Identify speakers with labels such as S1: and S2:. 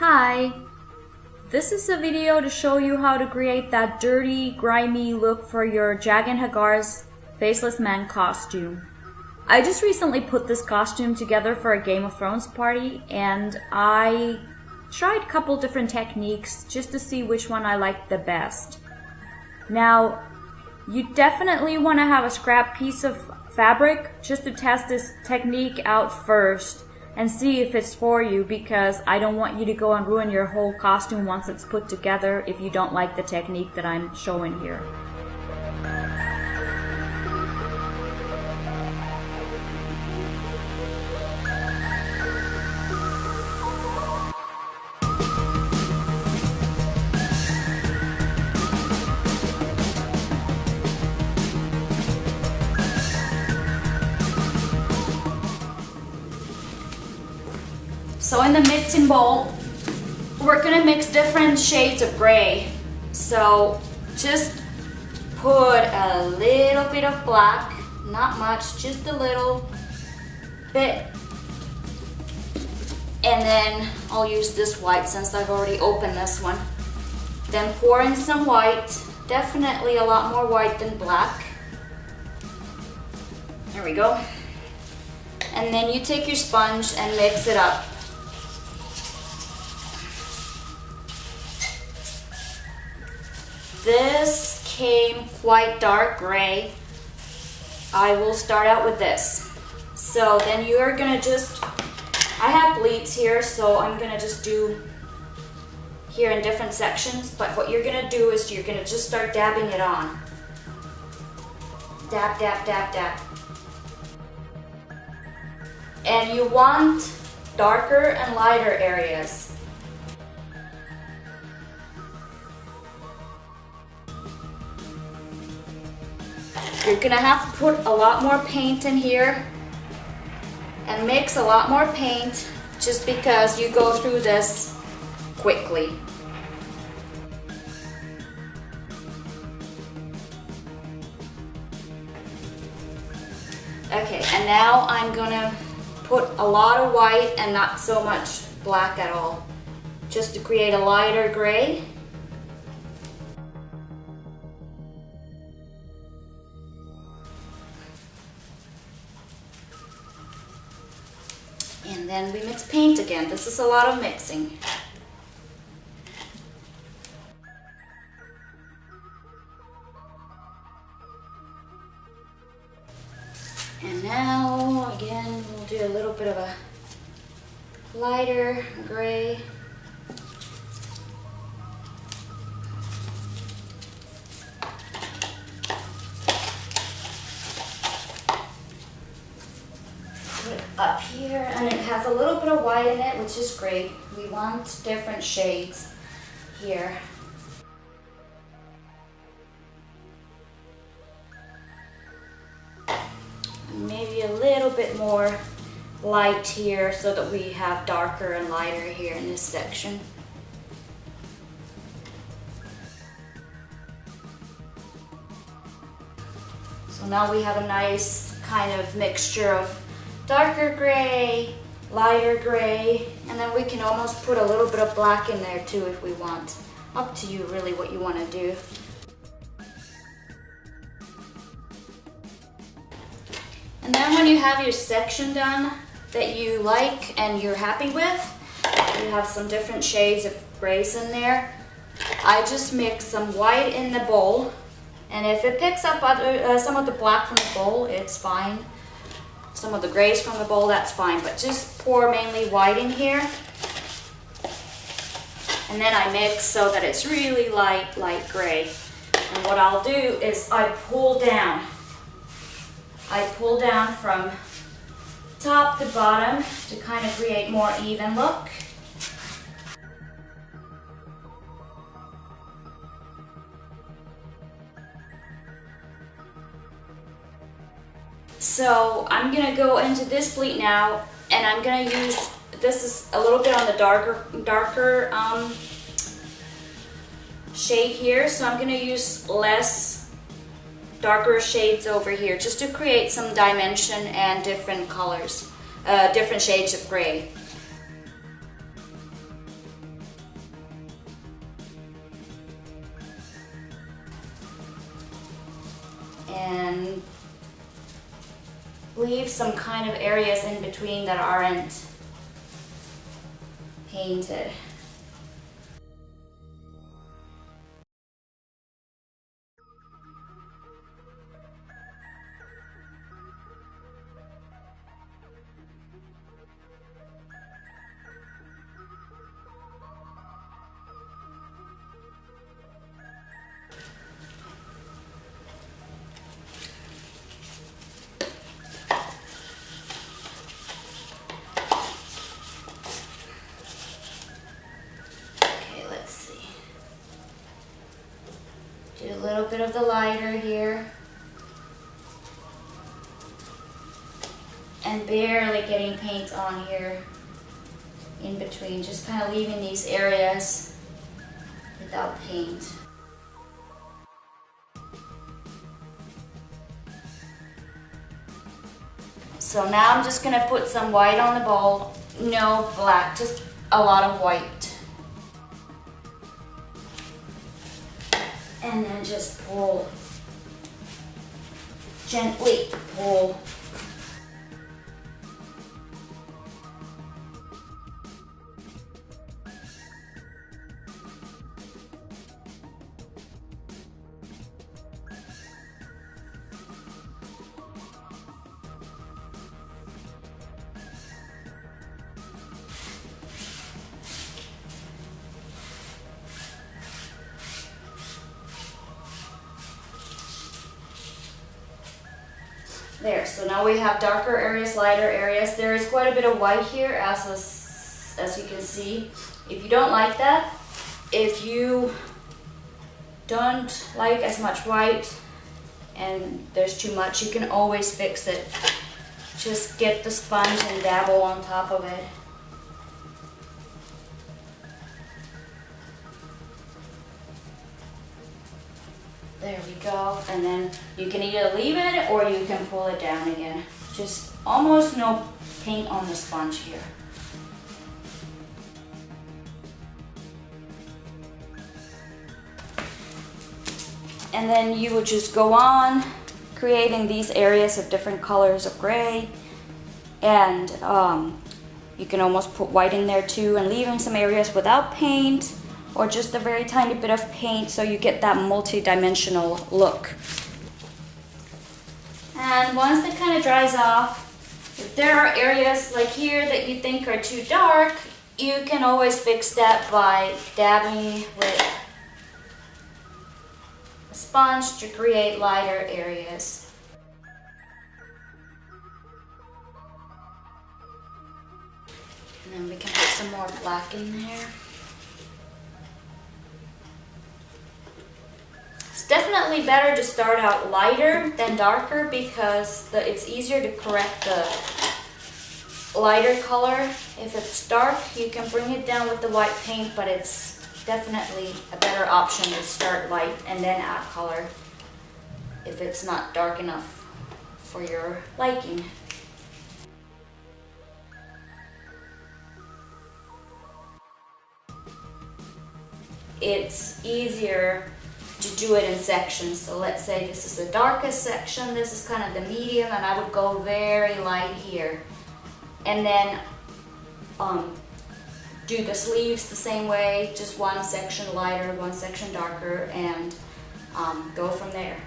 S1: Hi! This is a video to show you how to create that dirty, grimy look for your Jaqen H'ghar's Faceless Man costume. I just recently put this costume together for a Game of Thrones party and I tried a couple different techniques just to see which one I liked the best. Now, you definitely want to have a scrap piece of fabric just to test this technique out first and see if it's for you, because I don't want you to go and ruin your whole costume once it's put together if you don't like the technique that I'm showing here. So in the mixing bowl, we're gonna mix different shades of gray. So just put a little bit of black, not much, just a little bit. And then I'll use this white since I've already opened this one. Then pour in some white, definitely a lot more white than black. There we go. And then you take your sponge and mix it up. This came quite dark gray. I will start out with this. So then you're gonna I have bleeds here, so I'm gonna just do here in different sections, but what you're gonna do is you're gonna just start dabbing it on. Dab, dab, dab, dab. And you want darker and lighter areas. You're gonna have to put a lot more paint in here and mix a lot more paint just because you go through this quickly. Okay, and now I'm gonna put a lot of white and not so much black at all, just to create a lighter gray. And then we mix paint again. This is a lot of mixing. And now, again, we'll do a little bit of a lighter gray. Up here, and it has a little bit of white in it, which is great. We want different shades here. Maybe a little bit more light here so that we have darker and lighter here in this section. So now we have a nice kind of mixture of darker gray, lighter gray, and then we can almost put a little bit of black in there too if we want. Up to you really what you want to do. And then when you have your section done that you like and you're happy with, you have some different shades of grays in there. I just mix some white in the bowl, and if it picks up some of the black from the bowl, it's fine. Some of the grays from the bowl, that's fine, but just pour mainly white in here. And then I mix so that it's really light gray. And what I'll do is I pull down from top to bottom to kind of create more even look. So I'm gonna go into this pleat now, and I'm gonna use, this is a little bit on the darker shade here, so I'm gonna use less darker shades over here just to create some dimension and different colors, different shades of gray. and leave some kind of areas in between that aren't painted. Do a little bit of the lighter here. And barely getting paint on here in between. Just kind of leaving these areas without paint. So now I'm just gonna put some white on the bowl. No black, just a lot of white. And then just pull, gently pull. There, so now we have darker areas, lighter areas. There is quite a bit of white here, as you can see. If you don't like that, if you don't like as much white and there's too much, you can always fix it. Just get the sponge and dabble on top of it. There we go, and then you can either leave it or you can pull it down again. Just almost no paint on the sponge here. And then you would just go on creating these areas of different colors of gray, and you can almost put white in there too, and leaving some areas without paint or just a very tiny bit of paint so you get that multi-dimensional look. And once it kind of dries off, if there are areas like here that you think are too dark, you can always fix that by dabbing with a sponge to create lighter areas. And then we can put some more black in there. It's definitely better to start out lighter than darker because it's easier to correct the lighter color. If it's dark, you can bring it down with the white paint, but it's definitely a better option to start light and then add color if it's not dark enough for your liking. It's easier to do it in sections. So let's say this is the darkest section, this is kind of the medium, and I would go very light here. And then do the sleeves the same way, just one section lighter, one section darker, and go from there.